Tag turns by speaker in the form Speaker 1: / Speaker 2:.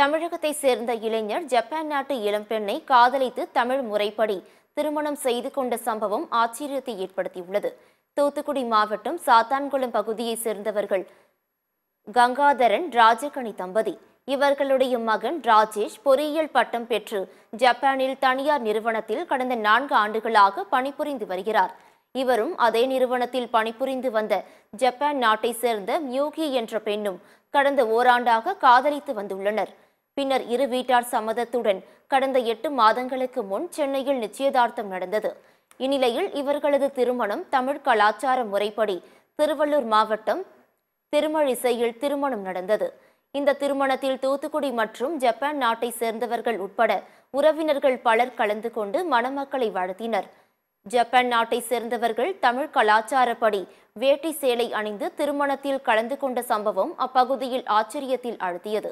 Speaker 1: தமிழகத்தை சேர்ந்த இளைஞர் ஜப்பான் நாட்டு இளம்பெண்ணை காதலித்து தமிழ் முறைப்படி திருமணம் செய்து கொண்ட சம்பவம் ஆச்சரியத்தை ஏற்படுத்தியுள்ளது. தூத்துக்குடி மாவட்டம் சாத்தான்குளம் பகுதியைச் சேர்ந்தவர்கள் கங்காதரன் ராஜகணி தம்பதி. இவர்களுடைய மகன் ராஜேஷ் பொறியியல் பட்டம் பெற்று ஜப்பானில் தனியார் நிறுவனத்தில் கடந்த 4 ஆண்டுகளாக பணிபுரிந்து வருகிறார். இவரும் அதே நிறுவனத்தில் பணிபுரிந்து வந்த ஜப்பான் நாட்டை சேர்ந்த மியூகி என்ற பெண்ணும் கடந்த ஓராண்டாக காதலித்து வந்துள்ளனர். பின்னர் இரு வீட்டார் சம்மதத்துடன் கடந்த 8 மாதங்களுக்கு முன் சென்னையில் நிச்சயதார்த்தம் நடந்தது. இந்நிலையில் இவர்களது திருமணம் தமிழ் கலாச்சார முறைப்படி திருவள்ளூர் மாவட்டம் திருமழிசையில் திருமணம் நடந்தது. இந்த திருமணத்தில் தூத்துக்குடி மற்றும் ஜப்பான் நாட்டை சேர்ந்தவர்கள் உட்பட உறவினர்கள் பலர் கலந்து கொண்டு மணமக்களை வாழ்த்தினர். ஜப்பான் நாட்டை சேர்ந்தவர்கள் தமிழ் கலாச்சாரப்படி வேட்டி சேலை அணிந்து திருமணத்தில் கலந்து கொண்ட சம்பவம் அப்பகுதியில் ஆச்சரியத்தில் ஆழ்த்தியது.